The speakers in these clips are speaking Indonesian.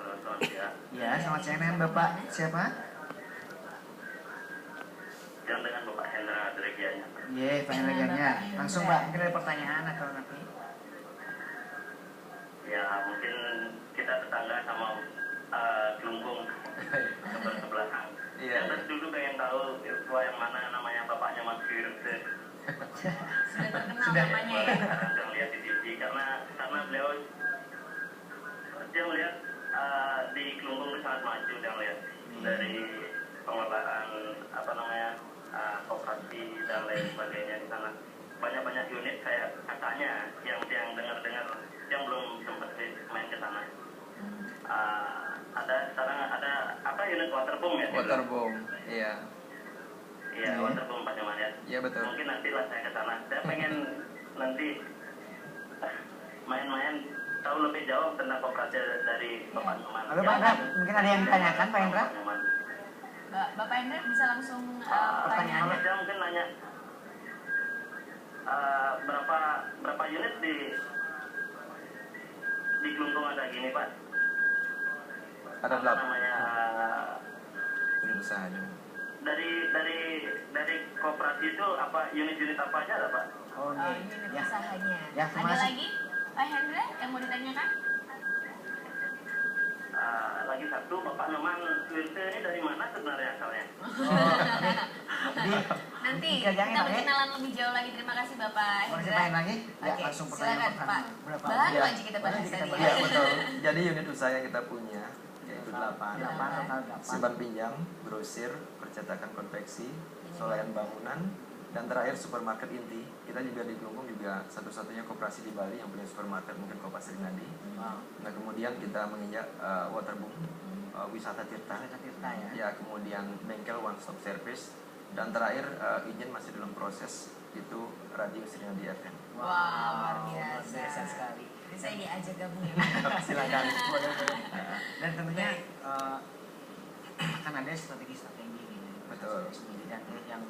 Halo, selamat siang. Ya, selamat siang dengan Bapak siapa? Yang dengan Bapak Hendra Dregianya. Iya, Pak Hendra. Langsung Pak, mungkin ada pertanyaan atau nanti? Ya, mungkin kita tetangga sama Kelungkung sebelah-sebelahan. Iya. Yang tadi dulu pengen tahu itu yang mana namanya bapaknya Mas Firse. Sudah terkenal namanya ya. Saya lihat di TV karena beliau dia melihat di Kelungkung itu sangat maju, dia melihat dari pengelolaan koperasi dan lain sebagainya di sana. Banyak unit kayak katanya yang dengar yang belum sempat main ke sana. Sekarang ada unit waterboom ya? Waterboom, iya. Iya, waterboom Pak Nyoman ya. Iya betul. Mungkin nantilah saya ke sana. Saya pengen nanti main-main tahu lebih jauh tentang koperasi dari Bapak Nyoman. Halo Pak Hendra, mungkin ada yang ditanyakan Pak Hendra? Bapak Hendra bisa langsung pertanyaannya. Kalau saya mungkin nanya berapa unit di Kelungkung ada gini Pak? Ada Apa namanya unit usahanya. dari koperasi itu apa unit-unit apa aja ada Pak? Oh, unit ya. usahanya. Ya, Ada termasuk. lagi Pak Hendra yang mau ditanyakan? Lagi satu, Bapak Nyoman Wirte ini dari mana sebenarnya asalnya? Nanti Jangan, kita Pak, ya. berkenalan lebih jauh lagi. Terima kasih Bapak Mau Hendra. ditanyain lagi? Ya, Oke, langsung pertanyaan silakan pertama. Pak. Berapa? Baru Ya. aja kita bahas Baru kita tadi. bahas. Iya betul. Jadi unit usaha yang kita punya yaitu 8. 8 total 8. Simpan pinjam, grosir, percetakan konveksi, swalayan bangunan, dan terakhir supermarket inti. Kita juga di Kelungkung juga satu-satunya koperasi di Bali yang punya supermarket, mungkin Kopas Serinadi. Wow. Nah kemudian kita menginjak waterboom, wisata tirta. Wisata tirta ya. Ya kemudian bengkel one stop service, dan terakhir izin masih dalam proses itu radio Serinadi FM. Wah, luar biasa. sekali. Jadi saya diajak gabung ya Pak. Silakan. Dan tentunya akan ada strategi-strategi gitu. Betul. Sendiri dan yang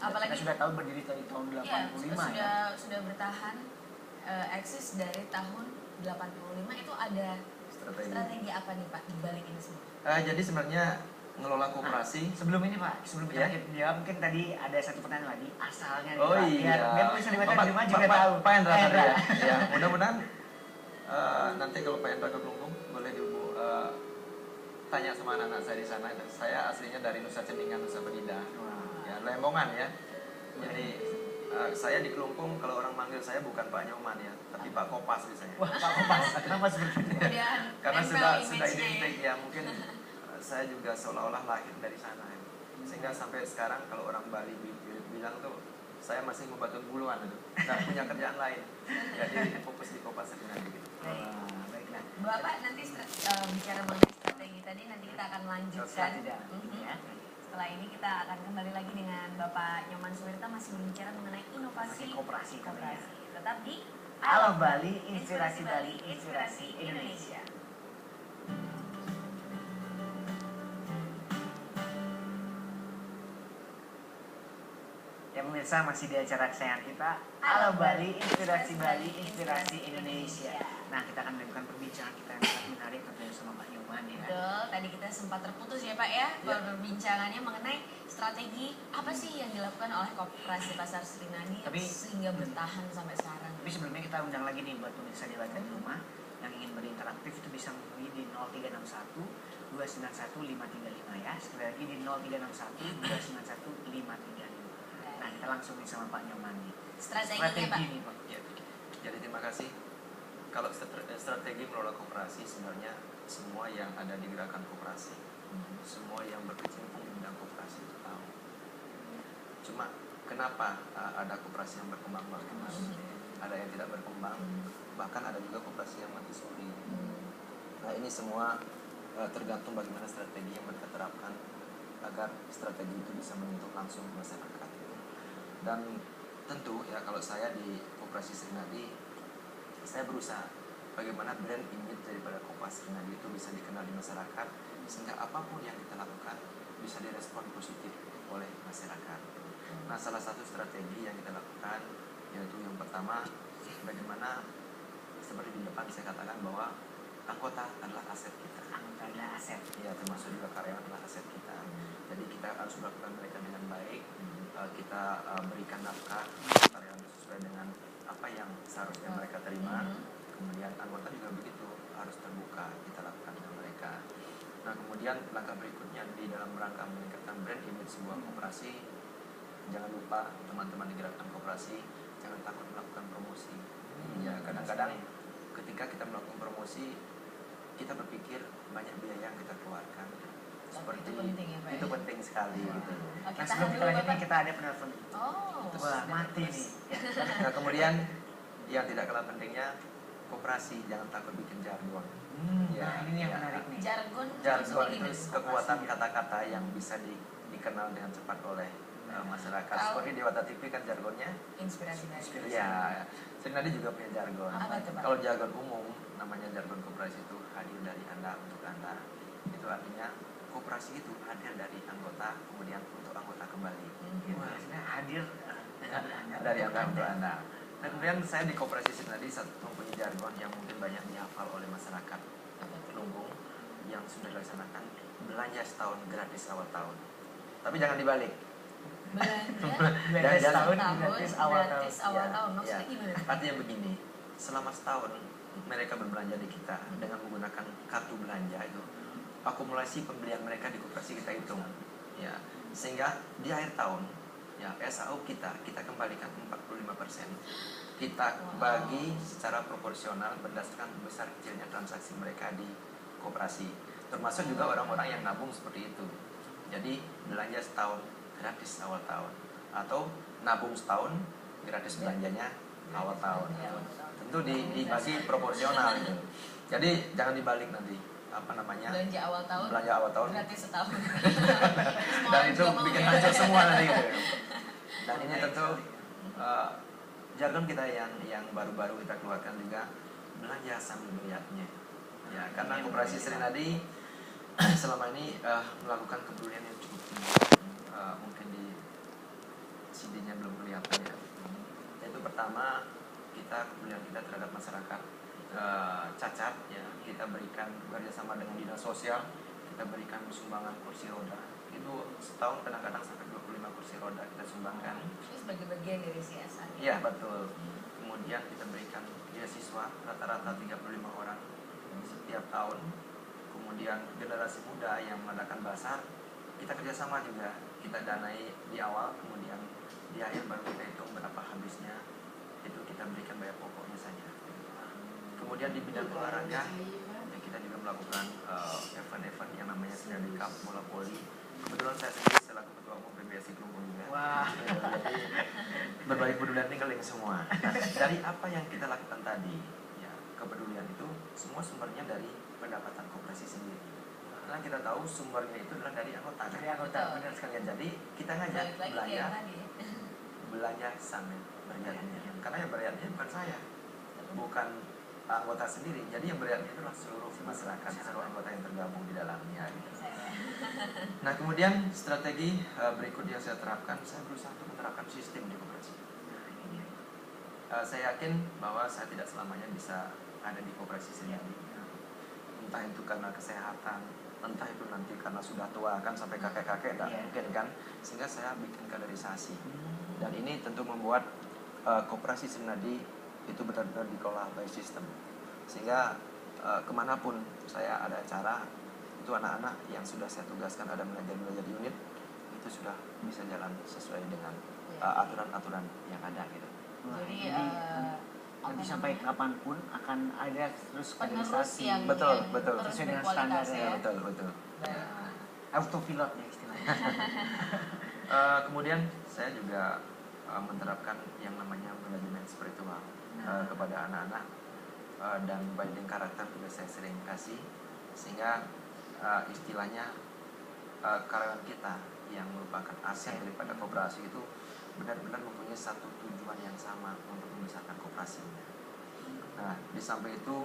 Apalagi kita sudah tahu berdiri dari tahun 85 ya. sudah bertahan eksis dari tahun 85. Itu ada strategi apa nih Pak di balik ini semua? Jadi sebenarnya ngelola koperasi. Sebelum ini Pak, sebelum kita Ya. jawab mungkin tadi ada satu pertanyaan lagi asalnya nih, Oh Pak. iya. Biar bisa dibaca di rumah juga tahu. Pak Hendra Pak tadi ya. Hendra. Ya, mudah-mudahan nanti kalau Pak Hendra ke Kelungkung boleh tanya sama anak-anak saya di sana. Saya aslinya dari Nusa Ceningan, Nusa Penida. Ya, Lembongan ya. Jadi saya di Kelungkung kalau orang manggil saya bukan Pak Nyoman ya, tapi Pak Kopas biasanya. Wah, Pak Kopas, kenapa seperti itu? Kemudian Karena nempel sudah image-nya ya. identik ya, mungkin saya juga seolah-olah lahir dari sana ya. Sehingga sampai sekarang kalau orang Bali bilang tuh saya masih membantu buluan itu, nggak punya kerjaan lain, jadi fokus di Kopas Serinadi gitu. Baiklah. Bapak nanti bicara mengenai strategi tadi, nanti kita akan lanjutkan. Tidak, ya. Setelah ini kita akan kembali lagi dengan Bapak Nyoman Suwirta masih berbicara mengenai inovasi Koperasi. Tetap di Halo Bali, inspirasi Bali, inspirasi Indonesia. Ya pemirsa, masih di acara kesayangan kita Halo Bali, inspirasi Bali, inspirasi Indonesia. Nah, kita akan melanjutkan perbincangan kita yang sangat menarik tentunya sama Pak Nyoman ya. Betul, tadi kita sempat terputus ya Pak ya, perbincangannya mengenai strategi apa sih yang dilakukan oleh Koperasi Pasar Serinadi sehingga bertahan sampai sekarang. Tapi sebelumnya kita undang lagi nih buat pemirsa di rumah yang ingin berinteraktif itu bisa menghubungi di 0361 291 535 ya. Sekali lagi di 0361 291 535. Nah, kita langsung nih sama Pak Nyoman nih. Strateginya Pak. Nih, Pak. Ya, jadi terima kasih. Kalau strategi mengelola koperasi sebenarnya semua yang ada di gerakan koperasi, semua yang berkecimpung di bidang koperasi itu tahu. Cuma kenapa ada koperasi yang berkembang bagus, ada yang tidak berkembang, bahkan ada juga koperasi yang mati suri. Nah ini semua tergantung bagaimana strategi yang mereka terapkan agar strategi itu bisa menyentuh langsung masyarakat. Dan tentu ya kalau saya di Koperasi Serinadi, saya berusaha bagaimana brand image daripada Koperasi Serinadi itu bisa dikenal di masyarakat, sehingga apapun yang kita lakukan bisa direspon positif oleh masyarakat. Nah salah satu strategi yang kita lakukan yaitu yang pertama, bagaimana seperti di depan saya katakan bahwa anggota adalah aset kita. aset. Ya, termasuk juga karyawan adalah aset kita. Jadi kita harus melakukan mereka dengan baik. Kita berikan nafkah karyawan sesuai dengan apa yang seharusnya mereka terima. Kemudian anggota juga begitu, harus terbuka kita lakukan dengan mereka. Nah, kemudian langkah berikutnya di dalam rangka meningkatkan brand image sebuah koperasi, jangan lupa teman-teman di gerakan koperasi jangan takut melakukan promosi. Ya, kadang-kadang ketika kita melakukan promosi kita berpikir banyak biaya yang kita keluarkan. Seperti itu penting ya, Pak. itu penting sekali gitu. Oke, Nah, tahan sebelum kita dulu, lanjut Bapak. nih, kita ada penelpon. Oh, Wah, mati nih. Nah, kemudian yang tidak kalah pentingnya, koperasi jangan takut bikin jargon. Ya, Nah, ini yang ya. menarik nih. jargon Jargon maksudnya itu gimana? kekuatan kata-kata yang bisa dikenal dengan cepat oleh masyarakat. Kalau- Seperti di Wata TV kan jargonnya. Inspirasi dari Iya, Srinadi juga punya jargon. Apa itu, Pak? Kalau jargon umum, namanya jargon koperasi itu hadir dari Anda untuk Anda. Itu artinya koperasi itu hadir dari anggota, kemudian untuk anggota kembali. Gitu. Wah, sebenarnya hadir Dari Anda untuk Anda. Dan kemudian saya di koperasi Srinadi mempunyai jargon yang mungkin banyak dihafal oleh masyarakat Lumbung yang sudah dilaksanakan, belanja setahun gratis awal tahun. Tapi jangan dibalik. belanja setahun tahun gratis awal gratis tahun. awal Ya, tahun maksudnya ya. gimana? Artinya begini, selama setahun mereka berbelanja di kita dengan menggunakan kartu belanja itu, akumulasi pembelian mereka di koperasi kita hitung, ya, sehingga di akhir tahun, ya, SAU kita kembalikan 45%. Kita bagi secara proporsional berdasarkan besar kecilnya transaksi mereka di koperasi, termasuk juga orang-orang yang nabung seperti itu. Jadi belanja setahun gratis awal tahun, atau nabung setahun gratis belanjanya awal tahun. Tentu dibagi proporsional gitu. Jadi jangan dibalik nanti apa namanya, belanja awal tahun gratis setahun. Semua dan orang itu juga mau bikin ya. hancur semua nanti gitu. Dan ini tentu jargon kita yang baru-baru kita keluarkan juga, belanja sambil melihatnya. Ya, karena koperasi Srinadi selama ini melakukan kepedulian yang cukup tinggi. Mungkin di CD-nya belum kelihatan ya. Yaitu pertama, kepedulian kita terhadap masyarakat cacat, ya, kita berikan bekerjasama dengan dinas sosial, kita berikan sumbangan kursi roda. Itu setahun kadang-kadang sampai 25 kursi roda kita sumbangkan. Ini sebagai bagian dari CSR. Iya, betul. Kemudian kita berikan beasiswa rata-rata 35 orang setiap tahun. Kemudian generasi muda yang mengadakan basar, kita kerjasama juga, kita danai di awal, kemudian di akhir baru kita hitung berapa habisnya, itu kita berikan bayar pokoknya saja. Kemudian di bidang olahraga, ya, kita juga melakukan event-event yang namanya Srinadi Cup Bola Voli. Kebetulan saya sendiri selaku ketua umum PBSI Kelungkung juga. Wah. Jadi berbagi kepedulian tinggaling semua. Nah, dari apa yang kita lakukan tadi, ya, kepedulian itu semua sumbernya dari pendapatan koperasi sendiri. Karena kita tahu sumbernya itu adalah dari anggota. Dari anggota, benar sekali. Jadi kita ngajak Balik lagi belanja, kayak tadi. belanja sambil berjadinya. Karena yang beratnya bukan saya, bukan anggota sendiri. Jadi yang beratnya itu adalah seluruh masyarakat, seluruh anggota yang tergabung di dalamnya. Gitu. Nah, kemudian strategi berikut yang saya terapkan, saya berusaha untuk menerapkan sistem di koperasi. Saya yakin bahwa saya tidak selamanya bisa ada di koperasi Srinadi. Entah itu karena kesehatan, entah itu nanti karena sudah tua kan, sampai kakek-kakek tidak mungkin kan, sehingga saya bikin kaderisasi. Dan ini tentu membuat koperasi Srinadi itu benar-benar dikelola by system, sehingga kemanapun saya ada acara, itu anak-anak yang sudah saya tugaskan ada menjadi unit itu sudah bisa jalan sesuai dengan aturan-aturan yang ada gitu. Jadi nanti sampai kapanpun akan ada terus penerus kaderisasi. yang Betul, yang betul. terus Sesuai dengan berkualitas standar, ya. Betul. Autopilot ya istilahnya. Kemudian saya juga menerapkan yang namanya manajemen spiritual kepada anak-anak, dan building karakter juga saya sering kasih, sehingga istilahnya karyawan kita yang merupakan aset daripada koperasi itu benar-benar mempunyai satu tujuan yang sama untuk membesarkan koperasinya. Nah, di samping itu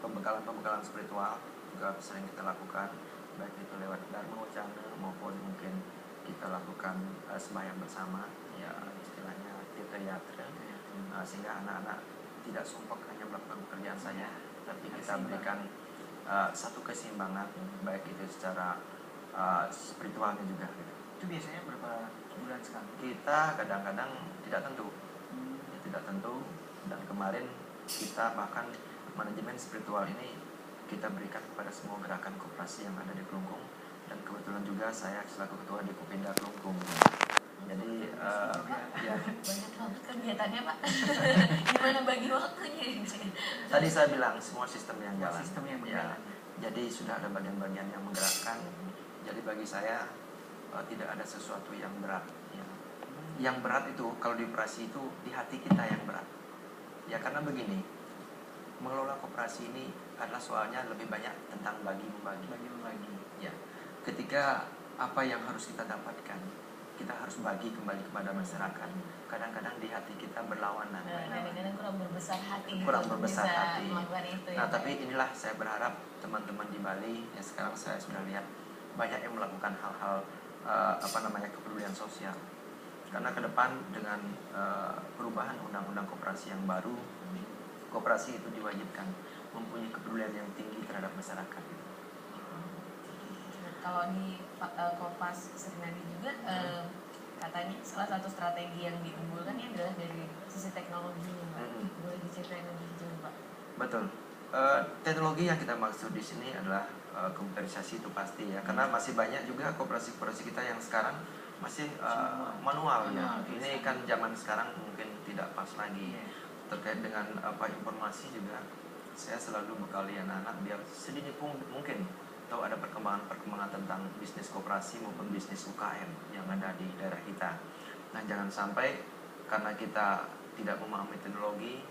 pembekalan spiritual juga sering kita lakukan, baik itu lewat dharma wacana maupun mungkin kita lakukan sembahyang bersama, ya istilahnya tirta yatra, sehingga anak-anak tidak sumpah hanya melakukan pekerjaan saja, tapi kita berikan satu keseimbangan, baik itu secara spiritualnya juga gitu. Itu biasanya berapa bulan sekali? Kita kadang-kadang tidak tentu, ya, tidak tentu. Dan kemarin kita bahkan manajemen spiritual ini kita berikan kepada semua gerakan koperasi yang ada di Kelungkung, dan kebetulan juga saya selaku ketua di Kopinda Kelungkung. Jadi ya, Banyak banget kegiatannya Pak. Gimana bagi waktunya ini? tadi saya bilang semua sistem yang jalan. Sistem yang Ya, berjalan. jadi sudah ada bagian-bagian yang menggerakkan. Jadi bagi saya tidak ada sesuatu yang berat. Ya. Yang berat itu kalau di operasi itu di hati kita yang berat. Ya karena begini, mengelola koperasi ini adalah soalnya lebih banyak tentang bagi-membagi. Bagi-bagi. Ya, ketika apa yang harus kita dapatkan, kita harus bagi kembali kepada masyarakat. Kadang-kadang di hati kita berlawanan. Kadang-kadang kurang berbesar hati. Kurang untuk berbesar bisa hati. melakukan itu, Nah, ya, tapi Pak. inilah saya berharap teman-teman di Bali, ya sekarang saya sudah lihat banyak yang melakukan hal-hal kepedulian sosial. Karena ke depan dengan perubahan undang-undang koperasi yang baru, koperasi itu diwajibkan mempunyai kepedulian yang tinggi terhadap masyarakat. Kalau di Kopas Serinadi juga katanya salah satu strategi yang diunggulkan ini adalah dari sisi teknologinya, Pak. Boleh diceritain lebih jauh, Pak? Betul. Teknologi yang kita maksud di sini adalah komputerisasi itu pasti ya, karena masih banyak juga koperasi-koperasi kita yang sekarang masih manual ya. Ini kan zaman sekarang mungkin tidak pas lagi. Terkait dengan informasi juga, saya selalu bekali anak-anak biar sedini pun mungkin tahu ada perkembangan tentang bisnis koperasi maupun bisnis UKM yang ada di daerah kita. Nah, jangan sampai karena kita tidak memahami teknologi,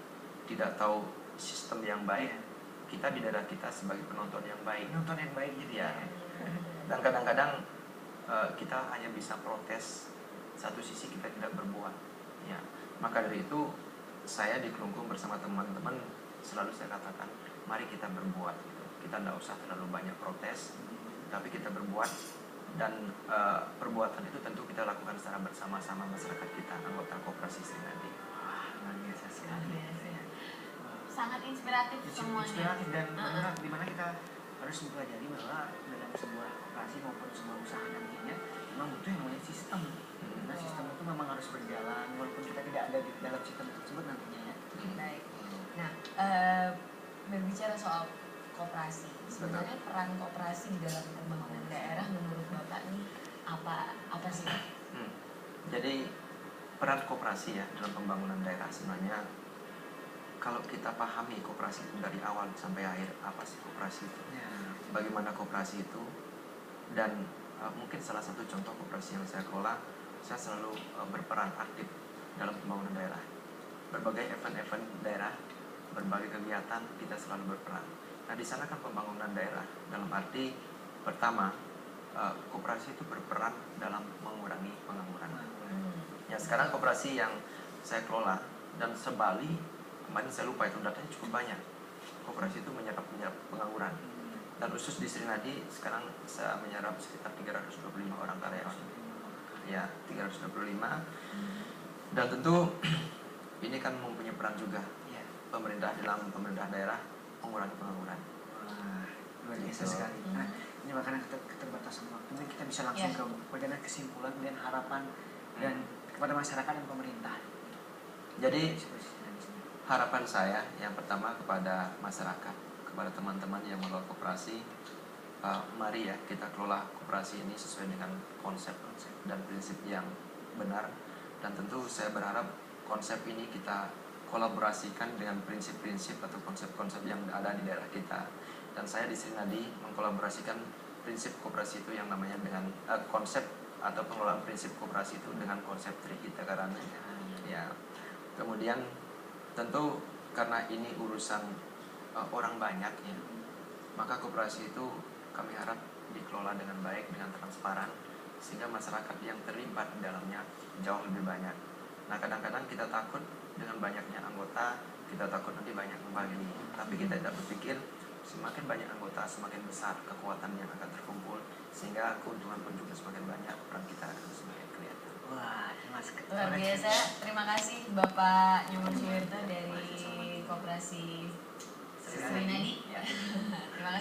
tidak tahu sistem yang baik, kita di daerah kita sebagai penonton yang baik. Penonton yang baik jadi Ya. Dan kadang-kadang kita hanya bisa protes, satu sisi kita tidak berbuat. Ya. Maka dari itu saya di Kelungkung bersama teman-teman selalu saya katakan, mari kita berbuat. Gitu. Kita tidak usah terlalu banyak protes, tapi kita berbuat, dan perbuatan itu tentu kita lakukan secara bersama-sama masyarakat kita, anggota koperasi Serinadi. Luar biasa sekali. Sangat inspiratif semuanya. Inspiratif dan benar dimana kita harus mempelajari bahwa dalam sebuah koperasi maupun sebuah usaha nantinya memang butuh yang namanya sistem. Nah, sistem itu memang harus berjalan walaupun kita tidak ada di dalam sistem tersebut nantinya ya. Baik. Nah, berbicara soal koperasi, sebenarnya peran koperasi di dalam pembangunan daerah menurut Bapak nih apa sih? Jadi peran koperasi ya dalam pembangunan daerah sebenarnya, kalau kita pahami koperasi itu dari awal sampai akhir, apa sih koperasi itu? Ya. Bagaimana koperasi itu? Dan mungkin salah satu contoh koperasi yang saya kelola, saya selalu berperan aktif dalam pembangunan daerah. Berbagai event-event daerah, berbagai kegiatan kita selalu berperan. Nah, di sana kan pembangunan daerah dalam arti pertama, koperasi itu berperan dalam mengurangi pengangguran. Ya, sekarang koperasi yang saya kelola dan sebali, kemarin saya lupa itu datanya cukup banyak. Koperasi itu menyerap pengangguran. Dan khusus di Serinadi sekarang saya menyerap sekitar 325 orang karyawan. Ya, 325. Dan tentu ini kan mempunyai peran juga. Pemerintah pemerintah daerah mengurangi pengangguran. Wah, luar biasa Gitu. sekali. Nah, ini makanya keterbatasan waktu ini kita bisa langsung ke bagaimana kesimpulan dan harapan dan kepada masyarakat dan pemerintah. Jadi harapan saya yang pertama kepada masyarakat, kepada teman-teman yang mengelola koperasi, mari ya kita kelola koperasi ini sesuai dengan konsep dan prinsip yang benar. Dan tentu saya berharap konsep ini kita kolaborasikan dengan prinsip-prinsip atau konsep-konsep yang ada di daerah kita. Dan saya di Serinadi mengkolaborasikan prinsip koperasi itu yang namanya dengan konsep atau pengelolaan prinsip koperasi itu dengan konsep Trihita Karana. Ya. Kemudian tentu karena ini urusan orang banyak ya, maka koperasi itu kami harap dikelola dengan baik, dengan transparan, sehingga masyarakat yang terlibat di dalamnya jauh lebih banyak. Nah, kadang-kadang kita takut dengan banyaknya anggota, kita takut nanti banyak membagi. Tapi kita tidak berpikir semakin banyak anggota, semakin besar kekuatan yang akan terkumpul, sehingga keuntungan pun juga semakin banyak, peran kita akan semakin kelihatan. Wah, Luar biasa. Terima kasih Bapak Nyoman Suwirto dari Koperasi Serinadi. Terima kasih.